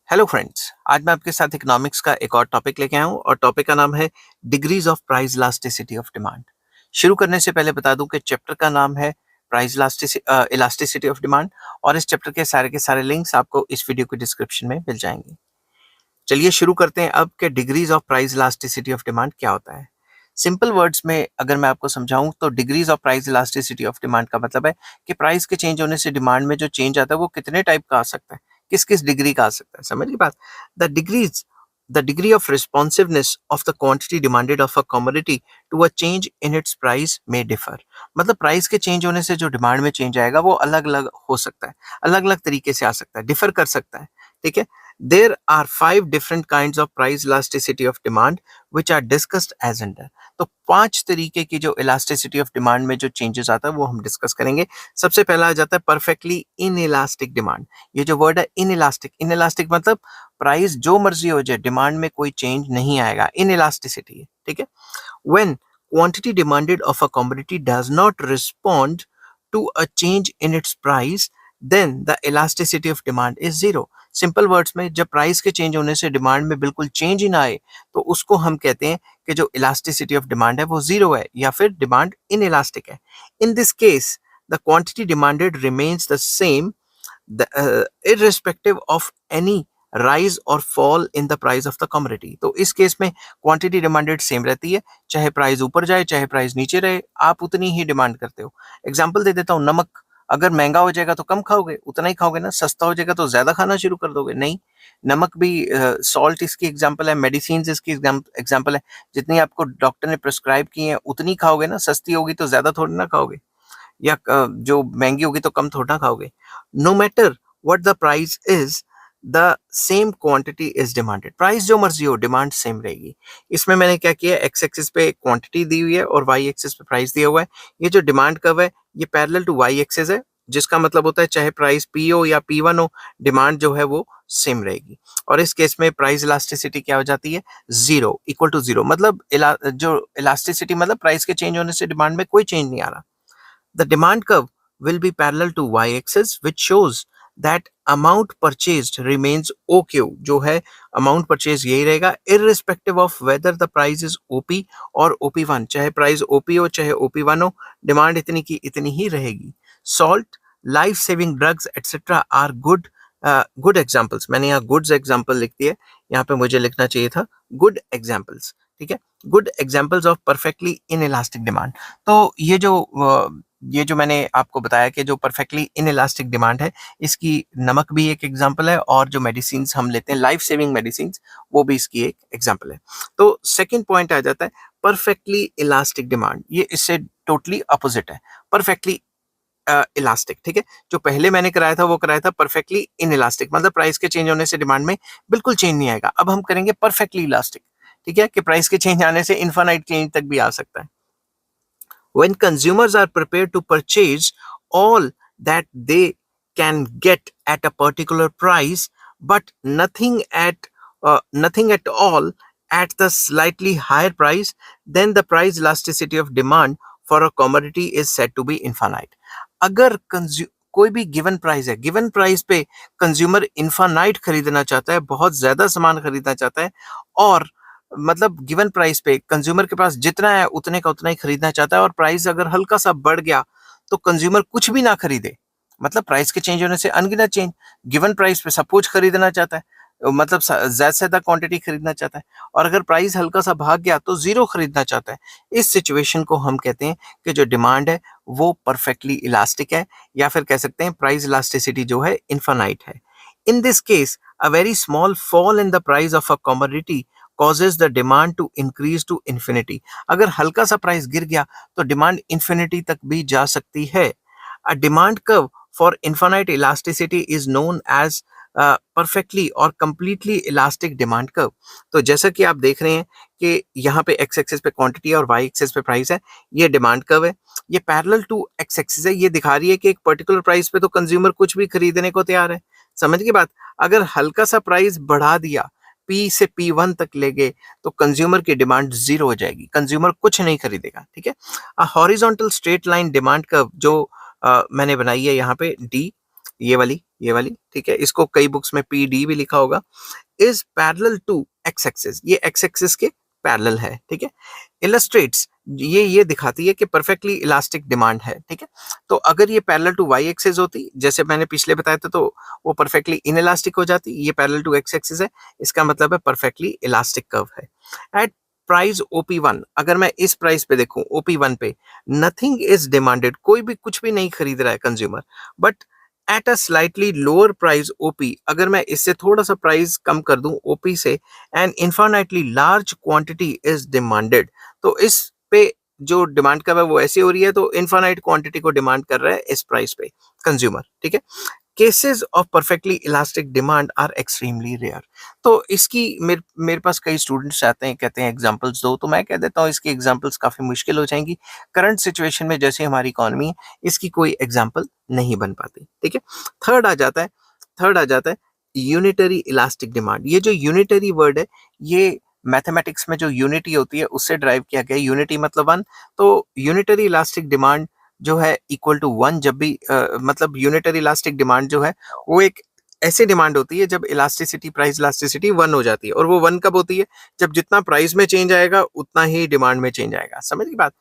Hello friends. आज मैं आपके साथ इकोनॉमिक्स का एक और टॉपिक लेके आया हूँ और टॉपिक का नाम है degrees of price elasticity of demand. शुरू करने से पहले बता दूं कि चैप्टर का नाम है प्राइस इलास्टिसिटी ऑफ डिमांड और इस चैप्टर के सारे लिंक्स आपको इस वीडियो के डिस्क्रिप्शन में मिल जाएंगे। चलिए शुरू करते हैं अब के degrees of price elasticity of demand क्या होता है। सिंपल वर्ड्स में अगर मैं आपको समझाऊं तो degrees of price elasticity of demand का मतलब है कि प्राइस के चेंज होने से डिमांड में जो चेंज आता है वो कितने टाइप का आ सकता है, किस किस डिग्री का आ सकता है। समझ की बात। The degrees the degree of responsiveness of the quantity demanded of a commodity to a change in its price में डिफर। मतलब प्राइस के चेंज होने से जो डिमांड में चेंज आएगा वो अलग अलग हो सकता है, अलग अलग तरीके से आ सकता है, डिफर कर सकता है। ठीक है। There are five different kinds of price elasticity of demand which are discussed as under। तो 5 तरीके की जो इलास्टिसिटी ऑफ डिमांड में जो चेंजेस आता है वो हम डिस्कस करेंगे। सबसे पहला आ जाता है परफेक्टली इनइलास्टिक डिमांड। ये जो वर्ड है इनइलास्टिक, इनइलास्टिक मतलब प्राइस जो मर्जी हो जाए डिमांड में कोई चेंज नहीं आएगा, इनइलास्टिसिटी है। ठीक है। When quantity demanded of a commodity does not respond to a change in its price, then the elasticity of demand is zero। Simple words में जब प्राइस के चेंज होने से डिमांड में बिल्कुल चेंज ही ना आए तो उसको हम कहते हैं कि जो इलास्टिसिटी ऑफ डिमांड है वो जीरो है या फिर डिमांड इन इलास्टिक है। In this case the quantity demanded remains the same irrespective of any rise or fall in the price of the commodity। तो इस केस में क्वांटिटी डिमांडेड सेम रहती है, चाहे प्राइस ऊपर जाए चाहे प्राइस नीचे रहे, आप उतनी ही डिमांड करते हो। एग्जांपल दे देता हूँ, नमक अगर महंगा हो जाएगा तो कम खाओगे, उतना ही खाओगे ना। सस्ता हो जाएगा तो ज्यादा खाना शुरू कर दोगे, नहीं। नमक भी, सॉल्ट इसकी एग्जांपल है, मेडिसिन इसकी एग्जांपल है। जितनी आपको डॉक्टर ने प्रिस्क्राइब की है उतनी खाओगे ना, सस्ती होगी तो ज्यादा थोड़ी ना खाओगे, या जो महंगी होगी तो कम थोड़ा खाओगे। No matter what the price is, the same quantity is demanded. Price जो मर्जी हो डिमांड सेम रहेगी। इसमें मैंने क्या किया, एक्स एक्सिस पे क्वांटिटी दी हुई है और वाई एक्सिस पे प्राइस दिया हुआ है। ये जो डिमांड कर्व है ये पैरेलल टू वाई एक्सिस है, जिसका मतलब होता है चाहे प्राइस पी हो या पी वन हो, डिमांड जो है वो सेम रहेगी। और इस केस में प्राइस इलास्टिसिटी क्या हो जाती है, जीरो, इक्वल टू जीरो। मतलब जो इलास्टिसिटी मतलब प्राइस के चेंज होने से डिमांड में कोई चेंज नहीं आ रहा। The demand curve will be parallel to y-axis, which shows that amount purchased remains OQ। जो है amount purchase यही रहेगा irrespective of whether the price is OP और OP1। चाहे प्राइस OP हो चाहे OP1 हो, डिमांड इतनी की इतनी ही रहेगी। Salt, life saving drugs etcetera are good examples. मैंने यहाँ गुड्स एग्जाम्पल लिख दिए, यहाँ पे मुझे लिखना चाहिए था गुड एग्जाम्पल्स। ठीक है, good examples of perfectly in elastic demand. तो ये जो मैंने आपको बताया कि जो परफेक्टली इन इलास्टिक डिमांड है, इसकी नमक भी एक एग्जांपल है और जो मेडिसिन हम लेते हैं लाइफ सेविंग मेडिसिन, वो भी इसकी एक एग्जांपल है। तो सेकंड पॉइंट आ जाता है परफेक्टली इलास्टिक डिमांड। ये इससे टोटली अपोजिट है, परफेक्टली इलास्टिक। ठीक है, जो पहले मैंने कराया था वो कराया था परफेक्टली इन इलास्टिक, मतलब प्राइस के चेंज होने से डिमांड में बिल्कुल चेंज नहीं आएगा। अब हम करेंगे परफेक्टली इलास्टिक। ठीक है, कि प्राइस के चेंज आने से इनफाइनाइट चेंज तक भी आ सकता है। When consumers are prepared to purchase all that they can get at a particular price, but nothing at all at the slightly higher price, then the price elasticity of demand for a commodity is said to be infinite। अगर कोई भी given price है, given price पे consumer infinite खरीदना चाहता है, बहुत ज्यादा सामान खरीदना चाहता है, और मतलब गिवन प्राइस पे कंज्यूमर के पास जितना है उतने का उतना ही खरीदना चाहता है, और प्राइस अगर हल्का सा बढ़ गया तो कंज्यूमर कुछ भी ना खरीदे। मतलब प्राइस के चेंज होने से अनगिनत चेंज, गिवन प्राइस पे सब कुछ खरीदना चाहता है, मतलब ज्यादा से ज्यादा क्वांटिटी खरीदना चाहता है, और अगर प्राइस हल्का सा भाग गया तो जीरो खरीदना चाहता है। इस सिचुएशन को हम कहते हैं कि जो डिमांड है वो परफेक्टली इलास्टिक है, या फिर कह सकते हैं प्राइस इलास्टिसिटी जो है इनफाइनाइट है। In this case a very small fall in the price of a commodity causes the demand to increase to infinity। अगर हल्का सा प्राइस गिर गया तो डिमांड इंफिनिटी तक भी जा सकती है। A demand curve for infinite elasticity is known as perfectly और कंप्लीटली इलास्टिक डिमांड कर्व। तो जैसा कि आप देख रहे हैं कि यहाँ पे एक्स एक्सिस पे क्वांटिटी और वाई एक्सिस पे प्राइस है, ये डिमांड कर्व है। ये पैरेलल टू एक्स एक्सिस है, ये दिखा रही है कि एक पर्टिकुलर प्राइस पे तो कंज्यूमर कुछ भी खरीदने को तैयार है। समझ की बात। अगर हल्का सा प्राइस बढ़ा दिया, पी से P1 तक ले गए, तो कंज्यूमर की डिमांड जीरो हो जाएगी, कंज्यूमर कुछ नहीं खरीदेगा। ठीक है। Horizontal straight line demand curve जो मैंने बनाई है यहाँ पे डी, ये वाली, ये वाली, ठीक है, इसको कई बुक्स में PD भी लिखा होगा, is parallel to X axis, ये एक्स एक्सिस के पैरेलल है, ठीक है। इलस्ट्रेट्स, ये दिखाती है कि परफेक्टली इलास्टिक डिमांड है, ठीक है। तो अगर ये पैरेलल टू वाई एक्सिस होती, जैसे मैंने पिछले बताया था, तो वो परफेक्टली इनइलास्टिक हो जाती। ये पैरेलल टू एक्स एक्सिस है, इसका मतलब है परफेक्टली इलास्टिक कर्व है। एट प्राइस OP1, अगर मैं इस प्राइस पे देखूं OP1 पे, नथिंग इज डिमांडेड, कोई भी कुछ भी नहीं खरीद रहा है consumer, but at a slightly lower price OP, अगर मैं इससे थोड़ा सा प्राइस कम कर दूं OP से, and infinitely large quantity is demanded, तो इस पे जो डिमांड कर रहा है वो ऐसी हो रही है, तो इन्फाइनाइट क्वांटिटी को डिमांड कर रहा है इस प्राइस पे कंज्यूमर, ठीक है। Cases of perfectly elastic demand are extremely rare. तो इसकी मेरे पास कई स्टूडेंट्स आते हैं, कहते हैं एग्जांपल्स दो, तो मैं कह देता हूँ इसकी एग्जांपल्स काफ़ी मुश्किल हो जाएंगी। करंट सिचुएशन में जैसे हमारी इकोनॉमी है, इसकी कोई एग्जांपल नहीं बन पाती, ठीक है। थर्ड आ जाता है थर्ड आ जाता है यूनिटरी इलास्टिक डिमांड। ये जो यूनिटरी वर्ड है, ये मैथमेटिक्स में जो यूनिटी होती है उससे ड्राइव किया गया। यूनिटी मतलब वन, तो यूनिटरी इलास्टिक डिमांड जो है इक्वल टू वन, जब भी मतलब यूनिटरी इलास्टिक डिमांड जो है वो एक ऐसी डिमांड होती है जब इलास्टिसिटी, प्राइस इलास्टिसिटी वन हो जाती है। और वो वन कब होती है? जब जितना प्राइस में चेंज आएगा उतना ही डिमांड में चेंज आएगा। समझ की बात?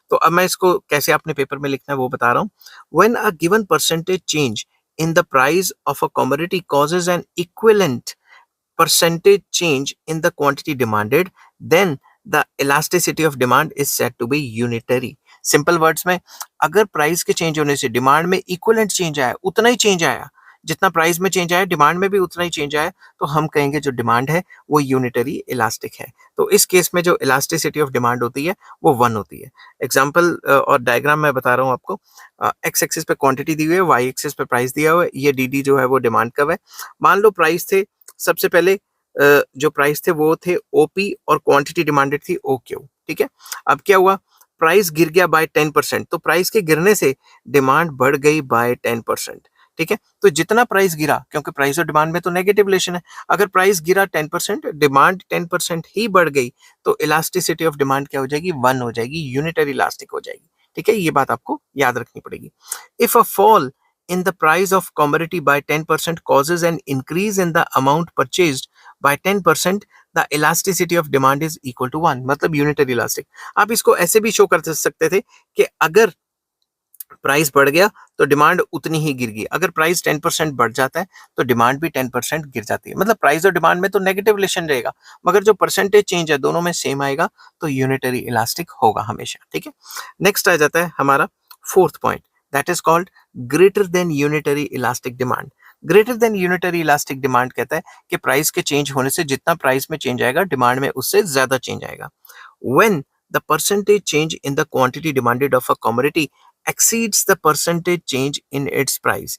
तो अब मैं इसको कैसे अपने पेपर में लिखना है वो बता रहा हूँ। When a given percentage change in the price of a commodity causes an equivalent percentage change in the quantity demanded, then the elasticity of demand is said to be unitary. Simple words में, अगर price के change होने से demand में equivalent change आया, उतना ही change आया, जितना प्राइस में चेंज आया डिमांड में भी उतना ही चेंज आया, तो हम कहेंगे जो डिमांड है वो यूनिटरी इलास्टिक है। तो इस केस में जो इलास्टिसिटी ऑफ डिमांड होती है वो वन होती है। एग्जाम्पल और डायग्राम मैं बता रहा हूँ आपको। एक्स एक्सिस पे क्वांटिटी दी हुई है, वाई एक्सिस पे प्राइस दिया हुआ है, ये DD जो है वो डिमांड कब है। मान लो प्राइस थे, सबसे पहले जो प्राइस थे वो थे OP और क्वांटिटी डिमांडेड थी OQ, ठीक है। अब क्या हुआ, प्राइस गिर गया बाय 10%, तो प्राइस के गिरने से डिमांड बढ़ गई बाय 10%, ठीक है। तो जितना प्राइस गिरा, क्योंकि प्राइस और डिमांड में तो नेगेटिव रिलेशन है, अगर प्राइस गिरा 10%, डिमांड 10% ही बढ़ गई, तो इलास्टिसिटी ऑफ डिमांड क्या हो जाएगी? वन हो जाएगी, यूनिटरी इलास्टिक हो जाएगी, ठीक है। ये बात आपको याद रखनी पड़ेगी। If a fall in the price of commodity by 10% causes an increase in the amount purchased by 10%, the elasticity of demand is equal to 1, मतलब यूनिटरी इलास्टिक। आप इसको ऐसे भी शो कर सकते थे कि अगर प्राइस बढ़ गया तो डिमांड उतनी ही गिर गई, अगर प्राइस 10% बढ़ जाता है तो डिमांड भी 10% गिर जाती है। मतलब प्राइस और डिमांड में तो नेगेटिव रिलेशन रहेगा, मगर जो परसेंटेज चेंज है दोनों में सेम आएगा, तो यूनिटरी इलास्टिक होगा हमेशा, ठीक है। नेक्स्ट आ जाता है हमारा fourth point, that is called greater than unitary elastic demand. Greater than unitary elastic demand कहता है कि प्राइस के चेंज होने से जितना प्राइस में चेंज आएगा डिमांड में उससे ज्यादा चेंज आएगा। When the percentage change in the quantity demanded of a commodity exceeds the percentage change in its price,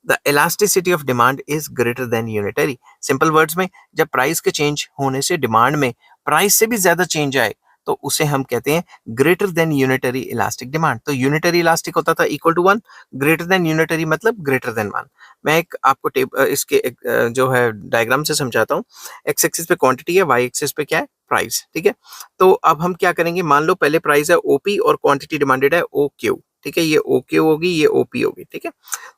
the elasticity of demand is greater than unitary. Simple words में, जब price के change होने से demand में price से भी ज्यादा change आए तो उसे हम कहते हैं greater than unitary elastic demand. तो यूनिटरी इलास्टिक होता था equal to one, greater than unitary मतलब ग्रेटर देन वन। मैं एक आपको इसके जो है डायग्राम से समझाता हूँ। एक्स एक्सिस पे क्वांटिटी है, वाई एक्सिस पे क्या है? प्राइस, ठीक है। तो अब हम क्या करेंगे, मान लो पहले प्राइस है OP और क्वांटिटी डिमांडेड है OQ, ठीक है। ये OQ होगी, ये OP होगी, ठीक है।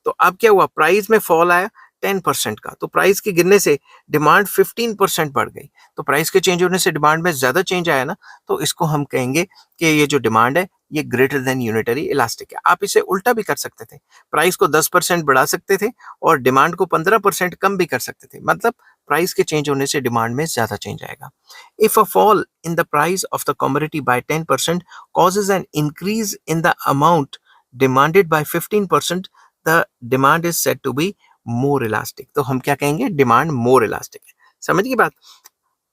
तो अब क्या हुआ, प्राइस में फॉल आया 10% का, तो प्राइस के गिरने से डिमांड 15% बढ़ गई। तो प्राइस के चेंज होने से डिमांड में ज्यादा चेंज आया ना, तो इसको हम कहेंगे कि ये जो डिमांड है ये ग्रेटर देन यूनिटरी इलास्टिक है। आप इसे उल्टा भी कर सकते थे, प्राइस को 10% बढ़ा सकते थे और डिमांड को 15% कम भी कर सकते थे, मतलब प्राइस के चेंज होने से डिमांड में ज्यादा चेंज आएगा। If a fall in the price of the commodity by 10% causes an increase in the amount demanded by 15%, the demand is said to be more elastic। तो हम क्या कहेंगे, डिमांड मोर इलास्टिक है। समझ गई बात?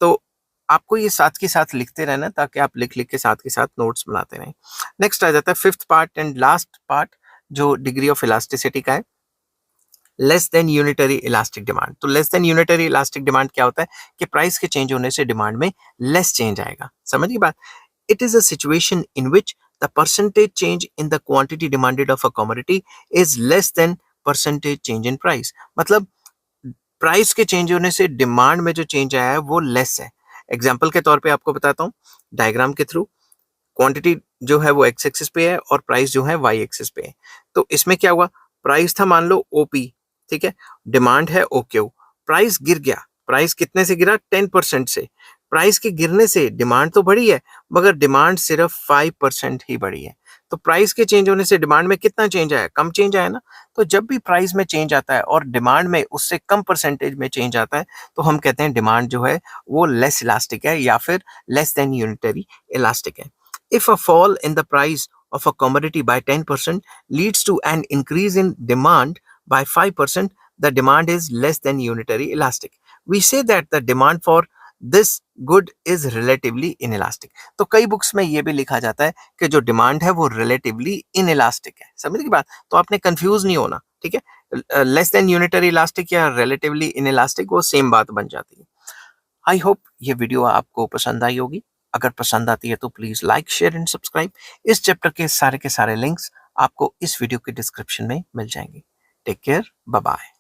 तो आपको ये साथ के साथ लिखते रहना, ताकि आप लिख लिख के साथ के साथ नोट्स बनाते रहें। नेक्स्ट आ जाता है fifth part and last part, जो डिग्री ऑफ इलास्टिसिटी का है, less than unitary elastic demand. तो less than unitary elastic demand क्या होता है कि प्राइस के चेंज होने से डिमांड में लेस चेंज आएगा। समझ गई बात? It is a situation in which the percentage change in the quantity demanded of a commodity is less than percentage change in price. मतलब प्राइस के चेंज होने से डिमांड में जो चेंज आया है वो लेस है। एग्जाम्पल के तौर पे आपको बताता हूँ डायग्राम के थ्रू। क्वांटिटी जो है वो एक्स एक्सिस पे है और प्राइस जो है वाई एक्सिस पे है। तो इसमें क्या हुआ, प्राइस था मान लो OP, ठीक है, डिमांड है ओके, प्राइस गिर गया, प्राइस कितने से गिरा, 10% से। प्राइस के गिरने से डिमांड तो बढ़ी है, मगर डिमांड सिर्फ 5% ही बढ़ी है। तो प्राइस के चेंज होने से डिमांड में कितना चेंज आया, कम चेंज आया ना। तो जब भी प्राइस में चेंज आता है और डिमांड में उससे कम परसेंटेज में चेंज आता है, तो हम कहते हैं डिमांड जो है वो लेस इलास्टिक है या फिर लेस देन यूनिटरी इलास्टिक है। If a fall in the price of a commodity by 10% leads to an increase in demand by 5%, the demand is less than unitary elastic. We say that the demand for this good is relatively inelastic. तो कई books में ये भी लिखा जाता है कि जो डिमांड है वो रिलेटिवली इनइलास्टिक है। समझ की बात, तो आपने कंफ्यूज नहीं होना, ठीक है। लेस देन यूनिटरी इलास्टिक या रिलेटिवली इनइलास्टिक वो सेम बात बन जाती है। आई होप ये वीडियो आपको पसंद आई होगी। अगर पसंद आती है तो please like share and subscribe. इस चैप्टर के सारे लिंक्स आपको इस वीडियो के डिस्क्रिप्शन में मिल जाएंगे। Take care, bye bye.